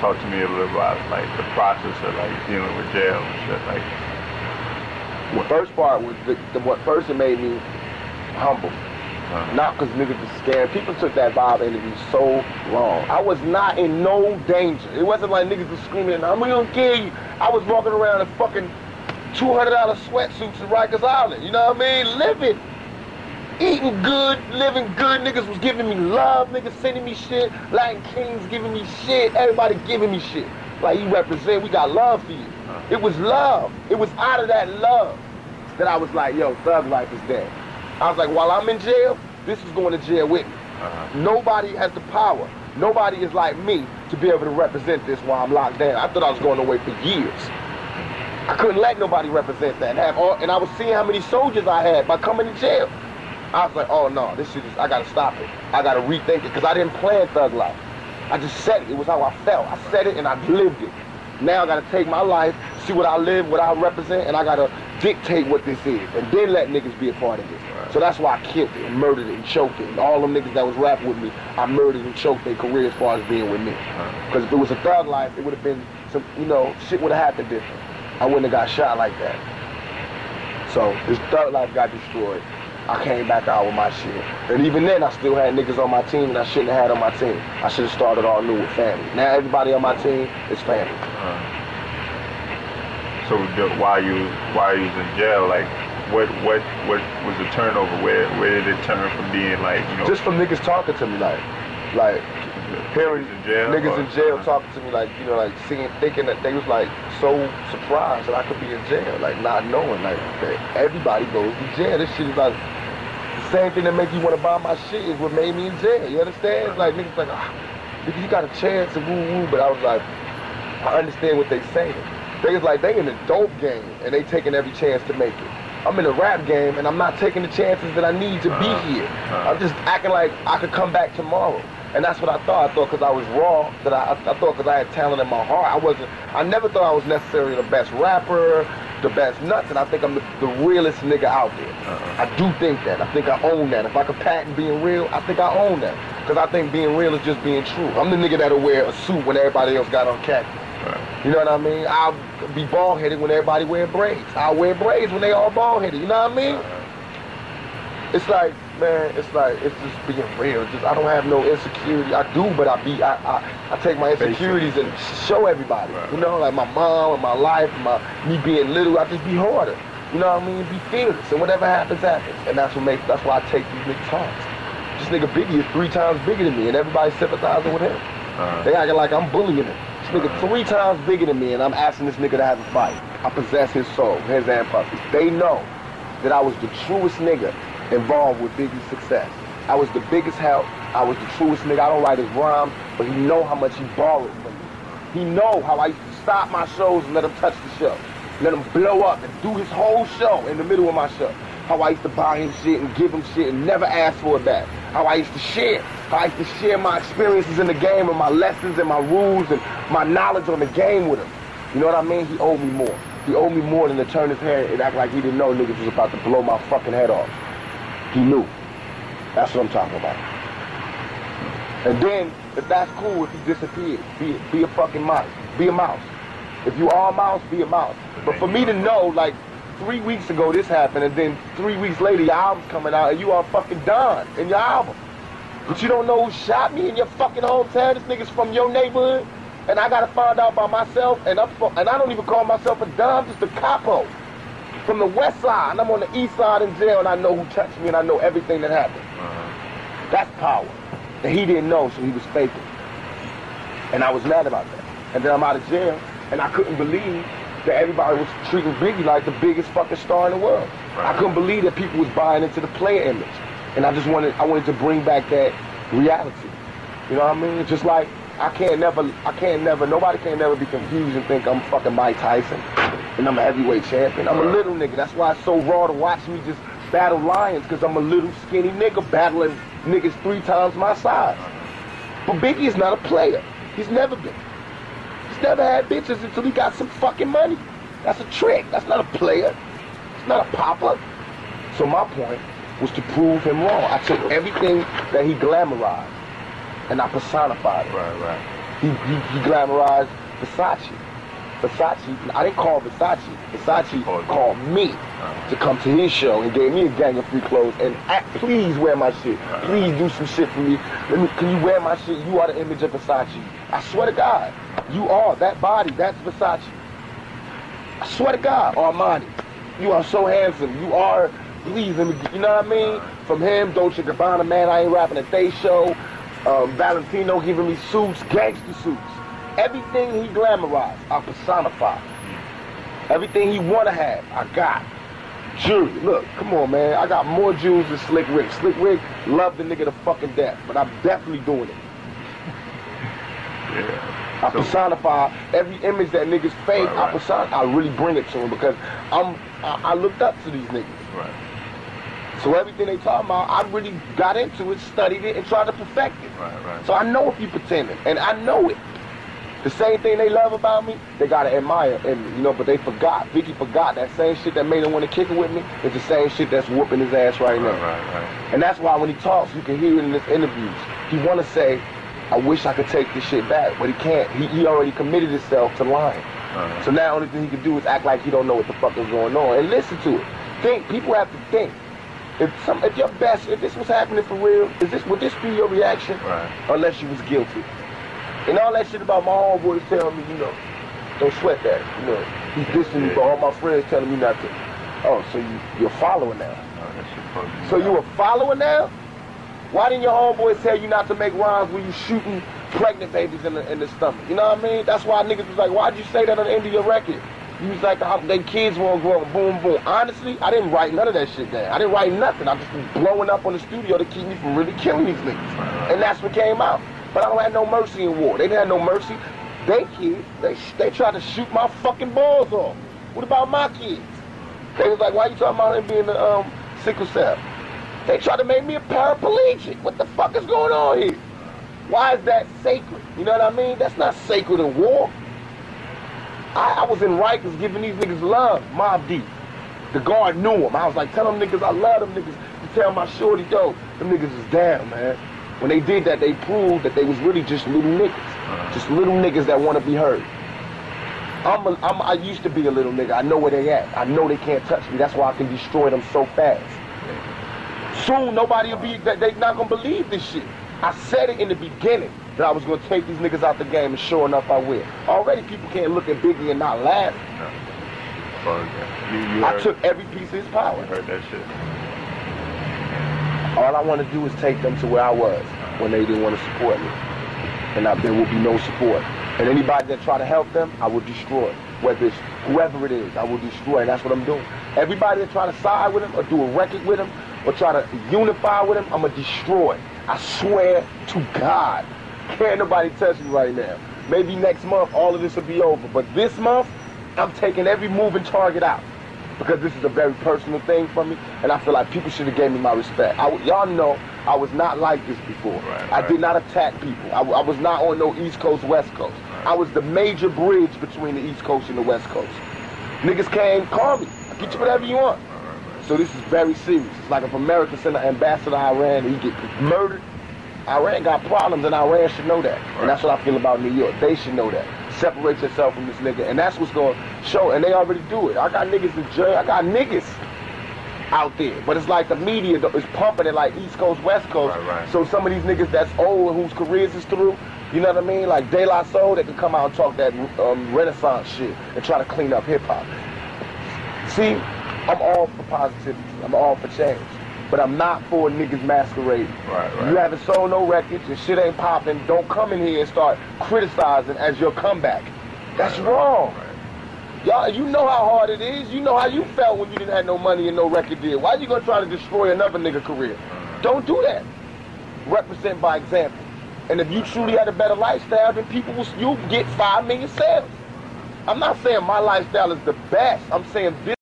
talk to me a little about like the process of like dealing with jail and shit. Like, the first part was what first it made me humble. Not because niggas was scared. People took that Bob interview so wrong. I was not in no danger. It wasn't like niggas was screaming, I'm gonna kill you. I was walking around in fucking $200 sweatsuits in Rikers Island. You know what I mean? Living. Eating good, living good. Niggas was giving me love. Niggas sending me shit. Latin Kings giving me shit. Everybody giving me shit. Like, you represent, we got love for you. It was love. It was out of that love that I was like, yo, thug life is dead. I was like, while I'm in jail, this is going to jail with me. Nobody has the power. Nobody is like me to be able to represent this while I'm locked down. I thought I was going away for years. I couldn't let nobody represent that. And I was seeing how many soldiers I had by coming to jail. I was like, oh no, this shit is, I gotta stop it. I gotta rethink it, because I didn't plan thug life. I just said it. It was how I felt. I said it and I lived it. Now I gotta take my life, see what I live, what I represent, and I gotta dictate what this is, and then let niggas be a part of this. So that's why I killed it and murdered it and choked it. And all them niggas that was rapping with me, I murdered and choked their career as far as being with me. Because if it was a thug life, it would have been some, you know, shit would have happened different. I wouldn't have got shot like that. So this thug life got destroyed. I came back out with my shit. And even then, I still had niggas on my team that I shouldn't have had on my team. I should have started all new with family. Now everybody on my team is family. So while you was in jail, like, what was the turnover? Where did it turn from being like, you know? Just from niggas talking to me, like hearing niggas in jail talking to me, like, you know, like thinking that they was like so surprised that I could be in jail, like not knowing like that everybody goes to jail. This shit is like the same thing that make you want to buy my shit is what made me in jail. You understand? It's like niggas like, nigga, you got a chance and woo woo, but I was like, I understand what they saying. Niggas like they in the dope game and they taking every chance to make it. I'm in the rap game and I'm not taking the chances that I need to be here. I'm just acting like I could come back tomorrow. And that's what I thought. I thought because I was raw, that I thought because I had talent in my heart. I never thought I was necessarily the best rapper, the best nuts, and I think I'm the realest nigga out there. I do think that. I think I own that. If I could patent being real, I think I own that. Because I think being real is just being true. I'm the nigga that'll wear a suit when everybody else got on khaki. You know what I mean? I'll be bald-headed when everybody wear braids. I'll wear braids when they all bald-headed. You know what I mean? It's like, man, it's just being real. It's just, I don't have no insecurity. I do, but I take my insecurities and show everybody. You know, like my mom and my life, and me being little, I just be harder. You know what I mean? Be fearless, and whatever happens, happens. And that's why I take these niggas hearts. This nigga Biggie is 3 times bigger than me, and everybody's sympathizing with him. They acting like I'm bullying him. This nigga 3 times bigger than me, and I'm asking this nigga to have a fight. I possess his soul, his and Puffy's. They know that I was the truest nigga involved with Biggie's success. I was the biggest help. I was the truest nigga. I don't write his rhymes, but he know how much he borrowed from me. He know how I used to stop my shows and let him touch the show. Let him blow up and do his whole show in the middle of my show. How I used to buy him shit and give him shit and never ask for it back. How I used to share. How I used to share my experiences in the game and my lessons and my rules and my knowledge on the game with him. You know what I mean? He owed me more. He owed me more than to turn his head and act like he didn't know niggas was about to blow my fucking head off. He knew. That's what I'm talking about. And then, if that's cool, if he disappeared, be a fucking mouse. Be a mouse. If you are a mouse, be a mouse. But for me to know, like, 3 weeks ago this happened, and then 3 weeks later your album's coming out, and you are fucking done in your album. But you don't know who shot me in your fucking hometown. This nigga's from your neighborhood, and I gotta find out by myself, and I don't even call myself a dumb, just a capo. From the west side, and I'm on the east side in jail, and I know who touched me, and I know everything that happened. That's power. And he didn't know, so he was faking. And I was mad about that. And then I'm out of jail, and I couldn't believe that everybody was treating Biggie like the biggest fucking star in the world. I couldn't believe that people was buying into the player image. And I wanted to bring back that reality. You know what I mean? It's just like, nobody can never be confused and think I'm fucking Mike Tyson and I'm a heavyweight champion. I'm a little nigga. That's why it's so raw to watch me just battle lions, because I'm a little skinny nigga battling niggas 3 times my size. But Biggie is not a player. He's never been. He's never had bitches until he got some fucking money. That's a trick. That's not a player. It's not a popper. So my point was to prove him wrong. I took everything that he glamorized and I personified it. He glamorized Versace. Versace, I didn't call Versace. Versace called me to come to his show and gave me a gang of free clothes and please wear my shit. Please do some shit for me. Can you wear my shit? You are the image of Versace. I swear to God, you are. That body, that's Versace. I swear to God, Armani, you are so handsome. You are, please, you know what I mean? From him, Dolce & Gabbana, man, I ain't rapping at they show. Valentino giving me suits, gangster suits. Everything he glamorized, I personify. Everything he wanna have, I got. Jewelry, look, come on, man. I got more jewels than Slick Rick. Slick Rick loved the nigga to fucking death, but I'm definitely doing it. Yeah. I personify every image that niggas fake. Right. I really bring it to him because I looked up to these niggas. Right. So everything they talking about, I really got into it, studied it, and tried to perfect it. Right. So I know if you pretending, and I know it. The same thing they love about me, they gotta admire, and you know, but they forgot. Vicky forgot that same shit that made him want to kick it with me is the same shit that's whooping his ass right now. Right. And that's why when he talks, you can hear it in his interviews. He wanna say, I wish I could take this shit back, but he can't. He already committed himself to lying. So now the only thing he can do is act like he don't know what the fuck is going on and listen to it. Think. People have to think. If this was happening for real, would this be your reaction? Right. Unless you was guilty. And all that shit about my homeboys telling me, you know, don't sweat that. You know, he's dissing me, but all my friends telling me not to. Oh, so you're following now? So you a follower now? Why didn't your homeboys tell you not to make rhymes when you shooting pregnant babies in the stomach? You know what I mean? That's why niggas was like, why'd you say that on the end of your record? You was like, they kids won't grow, boom, boom. Honestly, I didn't write none of that shit down. I didn't write nothing. I just was blowing up on the studio to keep me from really killing these niggas. And that's what came out. But I don't have no mercy in war. They didn't have no mercy. They kids, they tried to shoot my fucking balls off. What about my kids? They was like, why you talking about him being the sickle cell? They tried to make me a paraplegic. What the fuck is going on here? Why is that sacred? You know what I mean? That's not sacred in war. I was in Rikers giving these niggas love, Mobb Deep. The guard knew him. I was like, tell them niggas I love them niggas. You tell my shorty, yo, them niggas is down, man. When they did that, they proved that they was really just little niggas. Just little niggas that want to be heard. I used to be a little nigga. I know where they at. I know they can't touch me. That's why I can destroy them so fast. Soon, nobody will be, they not going to believe this shit. I said it in the beginning that I was going to take these niggas out the game, and sure enough, I will. Already, people can't look at Biggie and not laugh. I took every piece of his power. You heard that shit. All I want to do is take them to where I was when they didn't want to support me. And there will be no support. And anybody that try to help them, I will destroy. Whether it's whoever it is, I will destroy, and that's what I'm doing. Everybody that try to side with him or do a record with him or try to unify with him, I'm going to destroy. I swear to God. Can't nobody touch me right now. Maybe next month all of this will be over. But this month, I'm taking every moving target out. Because this is a very personal thing for me, and I feel like people should have gave me my respect. Y'all know I was not like this before. I did not attack people. I was not on no East Coast, West Coast. I was the major bridge between the East Coast and the West Coast. Niggas came, call me. I'll get you whatever you want. So this is very serious. It's like if America sent an ambassador to Iran and he get murdered, Iran got problems, and Iran should know that. And that's what I feel about New York. They should know that. Separate yourself from this nigga. And that's what's going to show. And they already do it. I got niggas in jail. I got niggas out there. But it's like the media is pumping it like East Coast, West Coast. So some of these niggas that's old and whose careers is through, you know what I mean? Like De La Soul, they can come out and talk that Renaissance shit and try to clean up hip-hop. See, I'm all for positivity. I'm all for change. But I'm not for niggas masquerading. You haven't sold no records, your shit ain't popping, don't come in here and start criticizing as your comeback. That's wrong. Y'all, you know how hard it is. You know how you felt when you didn't have no money and no record deal. Why you gonna try to destroy another nigga career? Don't do that. Represent by example. And if you truly had a better lifestyle, then you'll get 5 million sales. I'm not saying my lifestyle is the best. I'm saying this